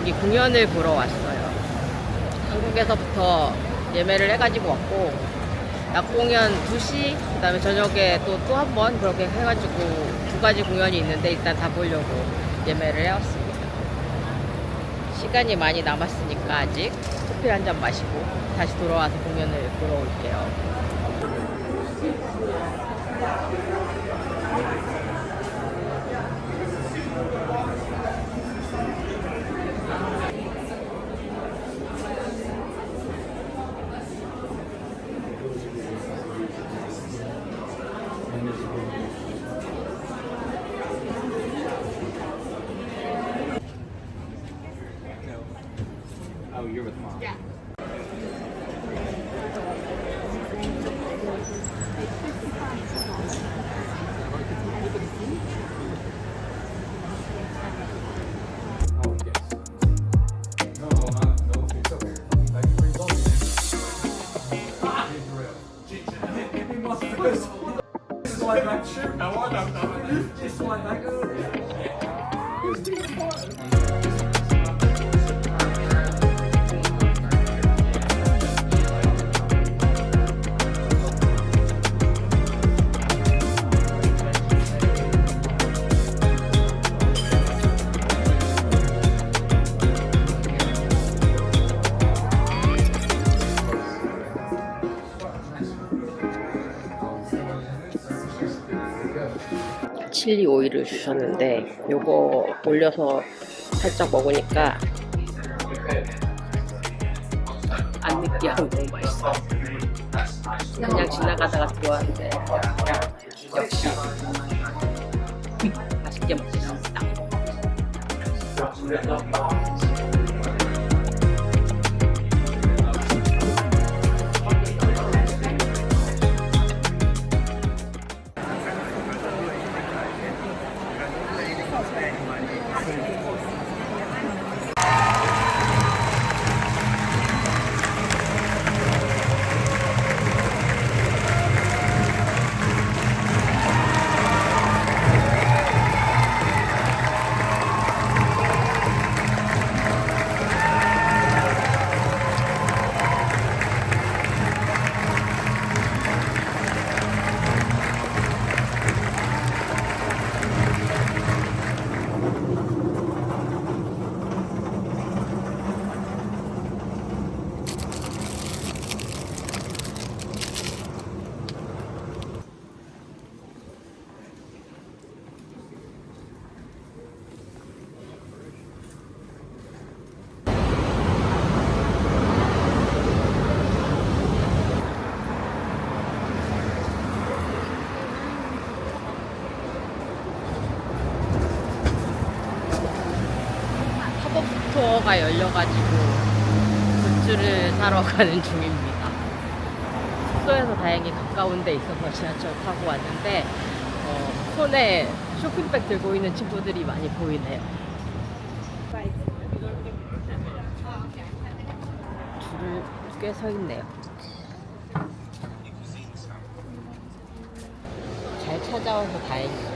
여기 공연을 보러 왔어요. 한국에서부터 예매를 해가지고 왔고, 낮 공연 2시, 그 다음에 저녁에 또 한 번 그렇게 해가지고 2가지 공연이 있는데 일단 다 보려고 예매를 해왔습니다. 시간이 많이 남았으니까 아직 커피 한 잔 마시고 다시 돌아와서 공연을 보러 올게요. Oh, you're with mom. Yeah. Oh, yes. No, no, it's okay. Thank you for indulging me. This is like that shirt. I want that. Just like that. 칠리 오일을 주셨는데 요거 올려서 살짝 먹으니까 안 느끼하고 너무 맛있어. 그냥 지나가다가 들어왔는데 역시 맛있게 먹겠습니다. 투어가 열려가지고 굿즈를 사러 가는 중입니다. 숙소에서 다행히 가까운 데 있어서 지하철 타고 왔는데 손에 쇼핑백 들고 있는 친구들이 많이 보이네요. 줄을 꽤 서 있네요. 잘 찾아와서 다행이네요.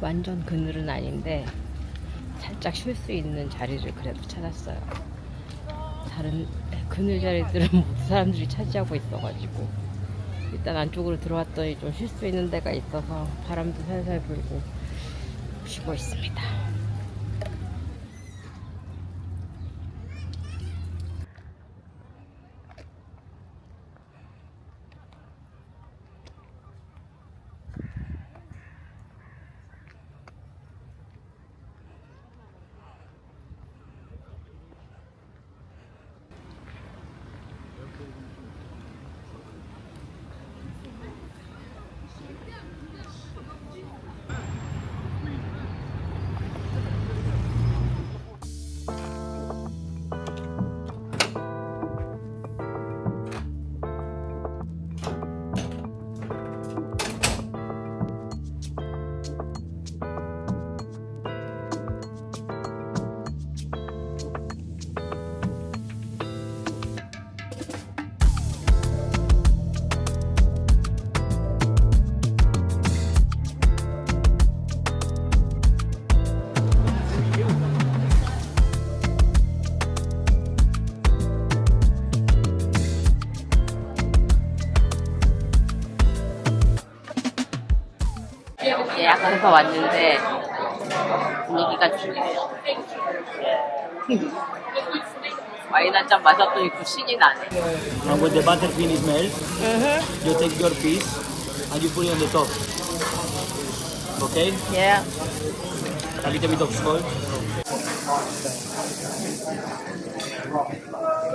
완전 그늘은 아닌데 살짝 쉴 수 있는 자리를 그래도 찾았어요. 다른 그늘 자리들은 모두 사람들이 차지하고 있어가지고 일단 안쪽으로 들어왔더니 좀 쉴 수 있는 데가 있어서 바람도 살살 불고 쉬고 있습니다. 예약해서 왔는데 분위기가 좋네요. 와인 한 잔 마셨더니 또 신이 나네. And when the butter finish melt, you take your piece and you put it on the top. Okay? 예. A little bit of salt.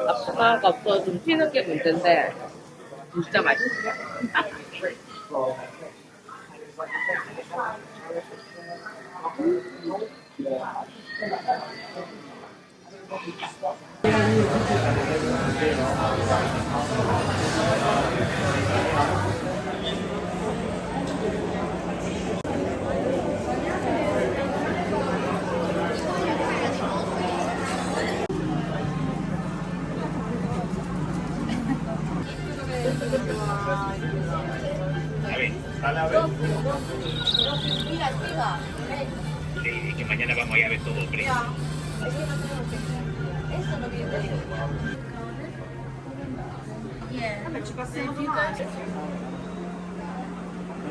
앞치마가 없어서 좀 튀는 게 문제인데 진짜 맛있어요. Sí, que mañana vamos a ir a ver todo precio.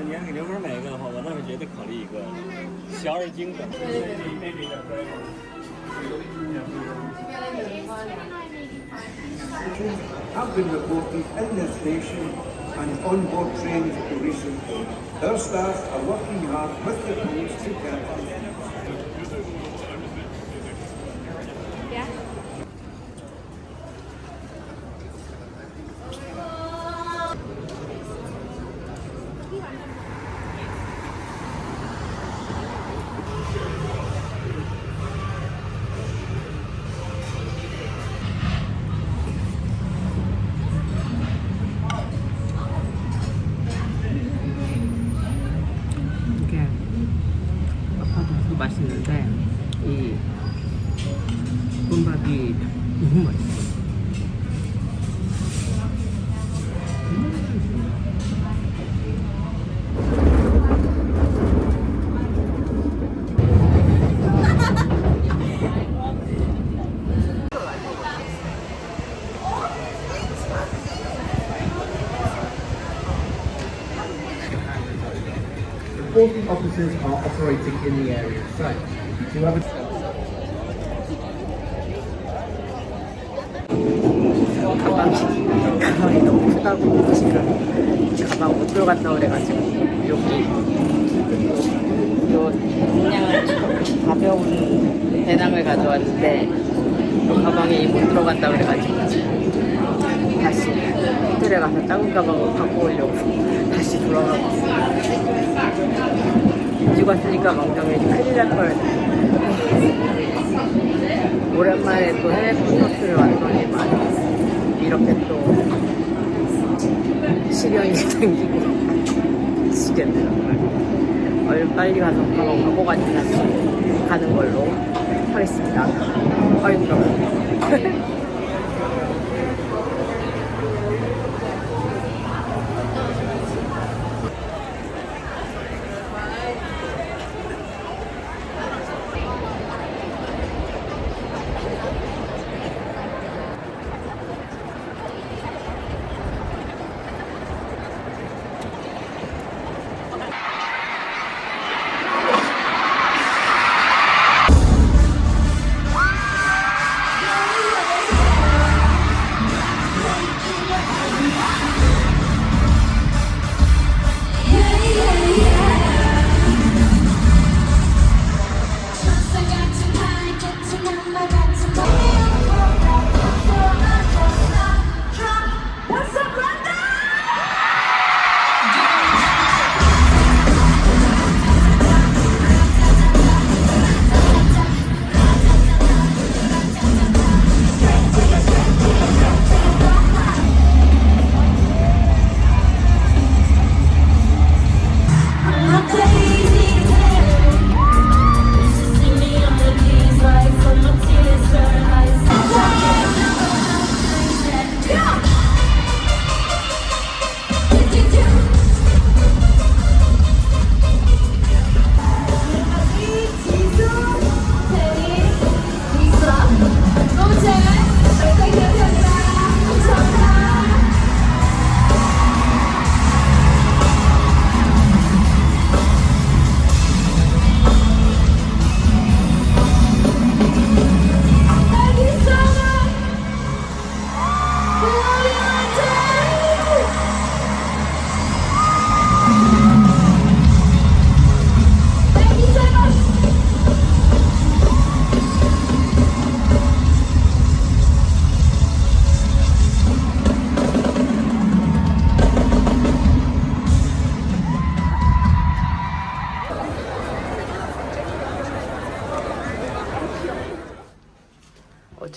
你要给刘哥买一个的话，我倒是觉得考虑一个12斤的。 have been reported in the station and on-board trains recently. Our staff are working hard with the police to curb them. 이게 아파도 맛있는데 이 볶음밥이 너무 맛있어. Enforcement officers are operating in the area. So, do you have a... 가방이 너무 크다고 지금 가방 못 들어간다고 그래가지고 여기 요 그냥 가벼운 배낭을 가져왔는데 요 가방이 못 들어간다고 그래가지고 지금 다시 호텔에 가서 작은 가방으로 바꿔오려고 다시 돌아가고 있어요. 일찍 왔으니까 망정이지 큰일 날 걸. 오랜만에 또 해외 콘서트를 왔더니만 이렇게 또 시련이 생기고 미치겠네요. 얼른 빨리 가서 가방 갖고 가지 다시 가는 걸로 하겠습니다. 힘들어.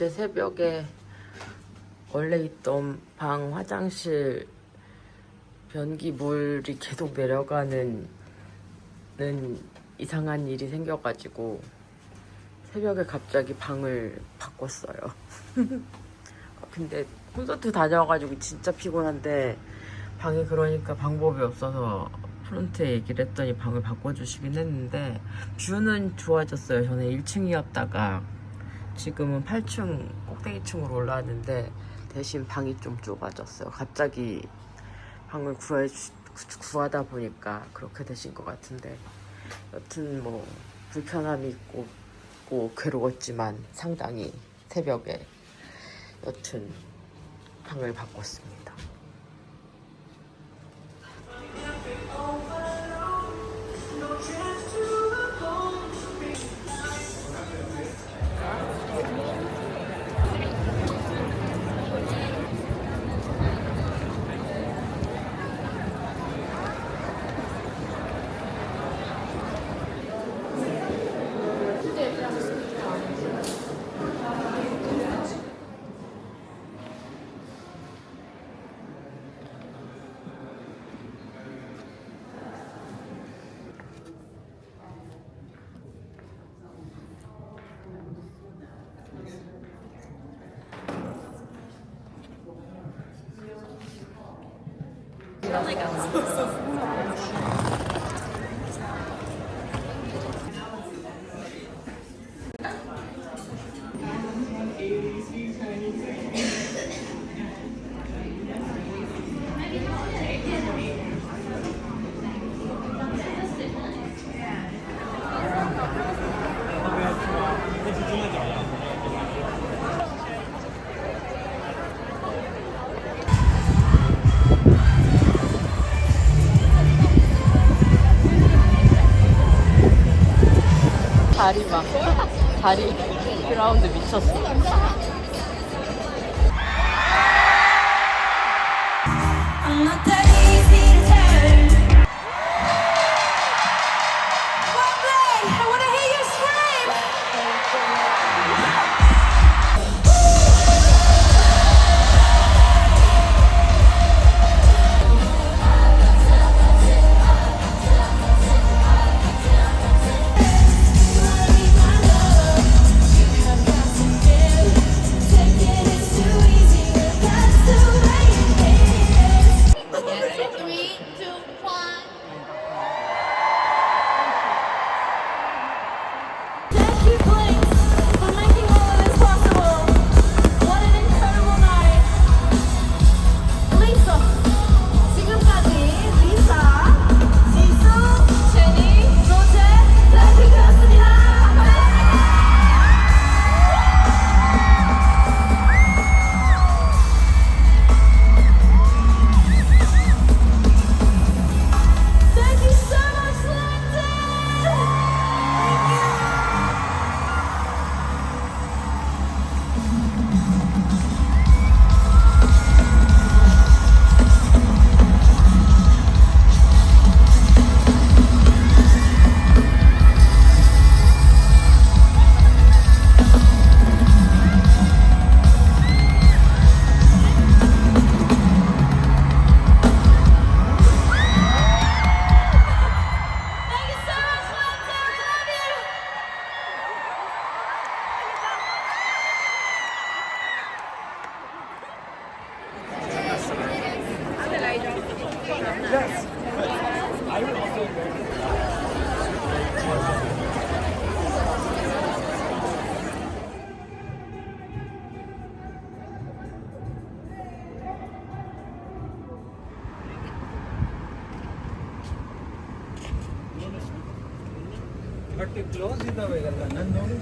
어제 새벽에 원래 있던 방 화장실 변기 물이 계속 내려가는 이상한 일이 생겨가지고 새벽에 갑자기 방을 바꿨어요. 근데 콘서트 다녀와가지고 진짜 피곤한데 방이 그러니까 방법이 없어서 프론트에 얘기를 했더니 방을 바꿔주시긴 했는데 뷰는 좋아졌어요. 전에 1층이었다가 지금은 8층 꼭대기층으로 올라왔는데 대신 방이 좀 좁아졌어요. 갑자기 방을 구하다 보니까 그렇게 되신 것 같은데 여튼 뭐 불편함이 있고 괴로웠지만 상당히 새벽에 여튼 방을 바꿨습니다. 다리 봐. 다리 그라운드 미쳤어. I'm not that easy to turn. Wembley, I wanna hear you scream. Taking it too easy, that's the way it is. 3, 2, 1. Thank you, Blink, for making all of this possible. What an incredible night. Lisa, 지금까지 리사, 지수, 제니, 로제, 블랙핑크였습니다. Thank you so much, London! Thank you! Thank you so much, London! Love you! Close ಇದ್ದಾವೆ ಇದೆಲ್ಲ ನಾನು ನೋಡಿ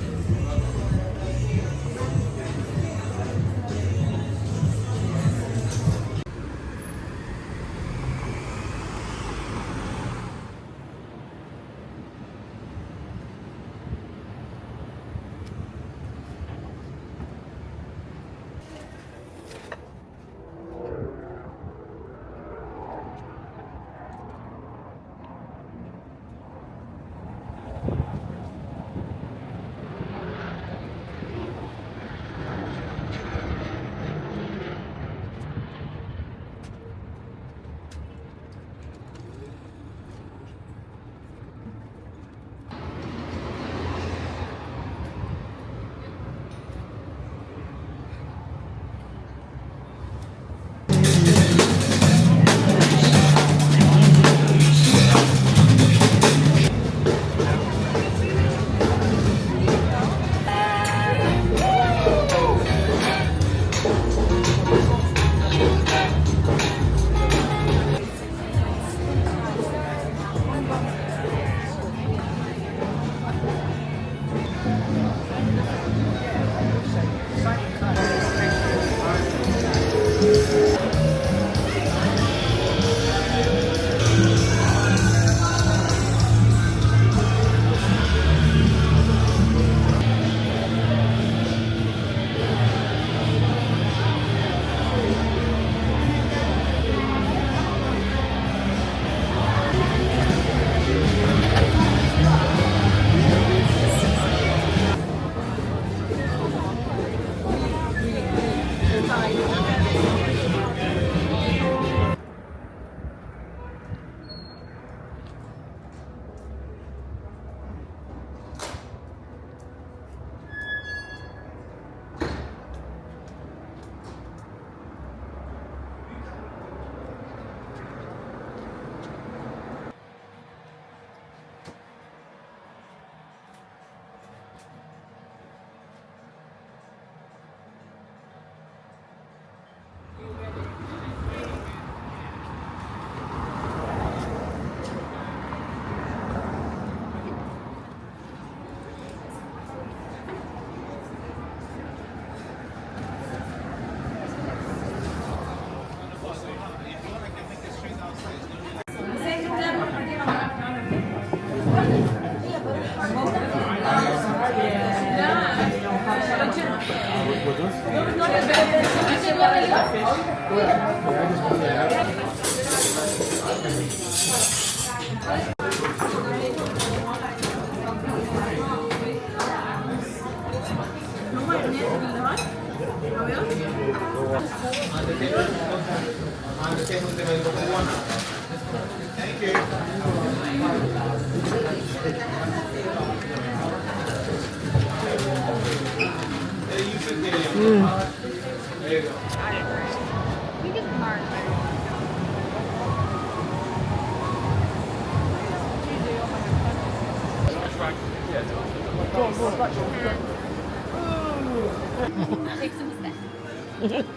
Take some steps.